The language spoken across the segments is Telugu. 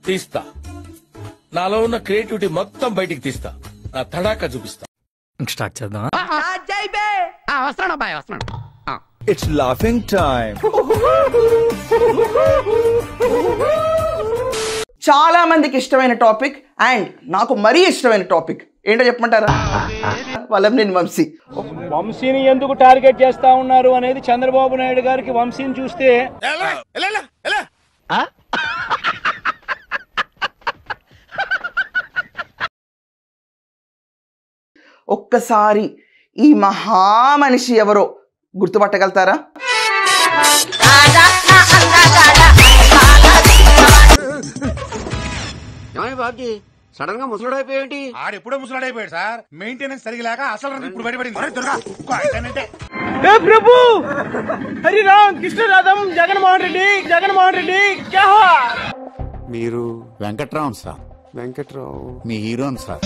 తీస్తా, నాలో ఉన్న క్రియేటివిటీ మొత్తం బయటికి తీస్తా, నా తడాక చూపిస్తా. స్టార్ట్ చేద్దాం. It's laughing time. చాలా మందికి ఇష్టమైన టాపిక్ అండ్ నాకు మరీ ఇష్టమైన టాపిక్ ఏంటో చెప్పమంటారా? వల్లభనేని వంశీ. వంశీని ఎందుకు టార్గెట్ చేస్తా ఉన్నారు అనేది చంద్రబాబు నాయుడు గారికి వంశీని చూస్తే ఒక్కసారి ఈ మహామనిషి ఎవరో గుర్తుపట్టగలుగుతారా? బాబీ సడన్ గా ముసలుడైపోయేంటి? ఆడెప్పుడో ముసలుడైపోయాడు సార్. మెయింటెనెన్స్ సరిగలేక అసలు ఇప్పుడు బయటపడింది. ప్రభు హరిరామ్ కృష్ణరాధం జగన్మోహన్ రెడ్డి మీరు వెంకట్రావు సార్. వెంకట్రావు మీ హీరోని సార్.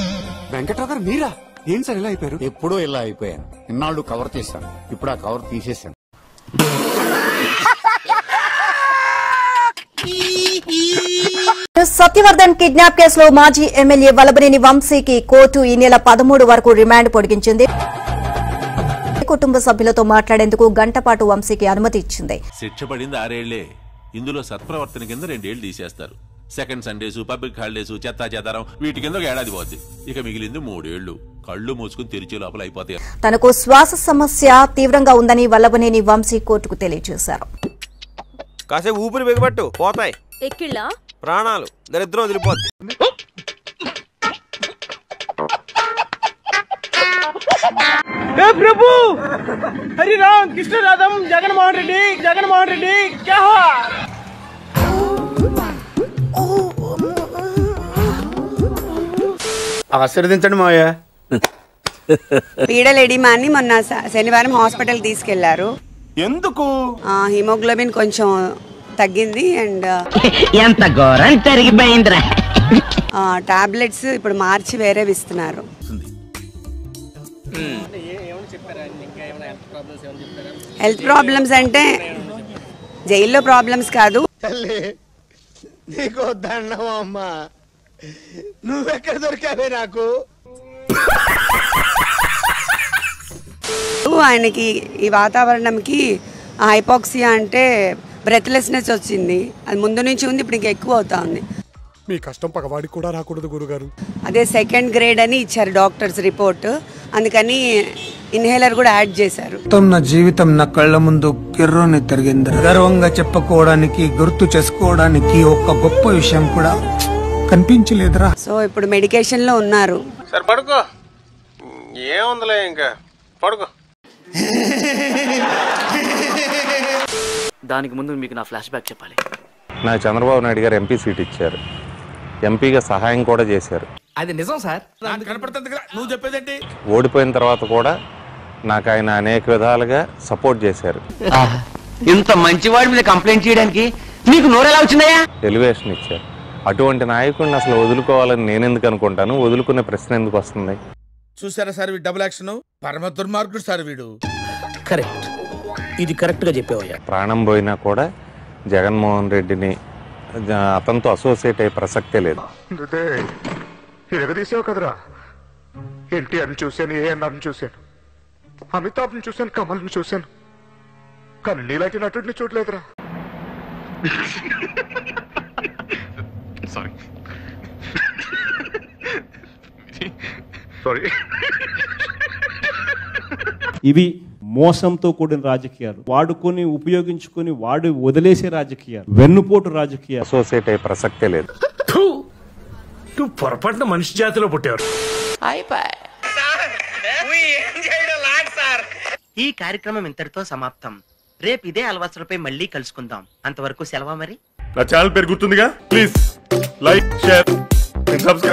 వెంకట్రావు గారు మీరా? ఏం సార్ ఇలా అయిపోయారు? ఎప్పుడూ ఇలా అయిపోయాను. ఇన్నాళ్ళు కవర్ చేశాను, ఇప్పుడు ఆ కవర్ తీసేశాను. సత్యవర్ధన్ కిడ్నాప్ కేసులో మాజీ ఎమ్మెల్యే వల్లభనేని వంశీకి కోర్టు ఈ నెల 13 వరకు రిమాండ్ పొడిగించింది. కుటుంబ సభ్యులతో మాట్లాడేందుకు గంటపాటు వంశీకి అనుమతి ఇచ్చింది. శిక్ష పడింది 6 ఏళ్లే. ఇందులో సత్ప్రవర్తన కింద 2 ఏళ్లు తీసేస్తారు. సెకండ్ సండేస్, పబ్లిక్ హాలిడేస్, చెత్తా చెదారం వీటి కింద 1 ఏడాది పోద్ది. ఇక మిగిలింది 3 ఏళ్లు. కళ్ళు మూసుకుని తెరిచే లోపల అయిపోతాయి. తనకు శ్వాస సమస్య తీవ్రంగా ఉందని వల్లభనేని వంశీ కోర్టుకు తెలియజేశారు. కాసేపు ఊపిరి బిగబట్టు, పోతాయి ఎక్కిళ్ళా ప్రాణాలు, దరిద్రం వదిలిపోద్ది. ప్రభు హరిరామ్ కృష్ణరాధం జగన్మోహన్ రెడ్డి ఆశీర్వదించండి మావయ్య. పీడలేడిమాన్ని మొన్న శనివారం హాస్పిటల్ తీసుకెళ్లారు. ఎందుకు? హిమోగ్లోబిన్ కొంచెం తగ్గింది అండ్ ఎంత ఘోరం జరిగిపోయిందిరా. టాబ్లెట్స్ ఇప్పుడు మార్చి వేరే ఇస్తున్నారు. హెల్త్ ప్రాబ్లమ్స్ అంటే జైల్లో ప్రాబ్లమ్స్ కాదు. నీకు దండం అమ్మా, నువ్వెక్కడ దొరికావే నాకు? ఆయనకి ఈ వాతావరణంకి హైపాక్సియా అంటే బ్రెత్లెస్నెస్ వచ్చింది. అది ముందు నుంచి ఉంది, ఇప్పుడు ఇంకా ఎక్కువ అవుతా ఉంది. మీ కష్టం పగవాడికి కూడా రాకూడదు గురుగారు. అదే 2nd గ్రేడ్ అని ఇచ్చారు డాక్టర్స్ రిపోర్ట్. అందుకని ఇన్హేలర్ కూడా యాడ్ చేశారు. నా జీవితం నా కళ్ళ ముందు కిర్రోని తిరిగింది. గర్వంగా చెప్పుకోవడానికి, గుర్తు చేసుకోవడానికి ఒక గొప్ప విషయం కూడా కనిపించలేదురా. సో ఇప్పుడు మెడికేషన్ లో ఉన్నారు. సరే పడుకో, ఏముందిలే ఇంకా పడుకో. దానికి ముందు మీకు నా ఫ్లాష్ బ్యాక్ చెప్పాలి. నాకు చంద్రబాబు నాయుడు గారు ఎంపీ సీట్ ఇచ్చారు. ఎంపీగా సహాయం కూడా చేశారు. అది నిజం సార్. నువ్వు చెప్పేదేంటి? ఓడిపోయిన తర్వాత కూడా నాకు ఆయన అనేక విధాలుగా సపోర్ట్ చేశారు. ఇంత మంచివాడి మీద కంప్లైంట్ చేయడానికి మీకు నోరెలా వచ్చిందయ్యా? ఎలివేషన్ ఇచ్చారు. అటువంటి నాయకుడిని అసలు వదులుకోవాలని నేను ఎందుకు అనుకుంటాను? వదులుకునే ప్రశ్న ఎందుకు వస్తుంది? చూసారా సార్ వీడు డబుల్ యాక్షన్? పరమ దుర్మార్గుడు సార్ వీడు. కరెక్ట్, ఇది కరెక్ట్ గా చెప్పావయ్యా. ప్రాణం పోయినా కూడా జగన్మోహన్ రెడ్డిని అతనితో అసోసియేట్ అయ్యే ప్రసక్తే లేదు. ఎగదీసావు కదరా. ఎన్టీఆర్ని చూశాను, ఏఎన్ఆర్ని చూశాను, అమితాబ్ని చూశాను, కమల్ని చూశాను, కానీ నీలాంటి నటుడిని చూడలేదురా. సారీ. ఇవి మోసంతో కూడిన రాజకీయాలు, వాడుకొని ఉపయోగించుకొని వాడు వదిలేసే రాజకీయాలు, వెన్నుపోటు రాజకీయాలు. అసోసియేట్ అయ్యే ప్రసక్తే లేదు. నువ్వు పొరపాటున మనిషి జాతిలో పుట్టారు. ఈ కార్యక్రమం ఇంతటితో సమాప్తం. రేపు ఇదే అలవాసులపై మళ్ళీ కలుసుకుందాం. అంతవరకు సెలవా మరి. నా ఛానల్ పేరు గుర్తుందిగా? Please like, share, subscribe.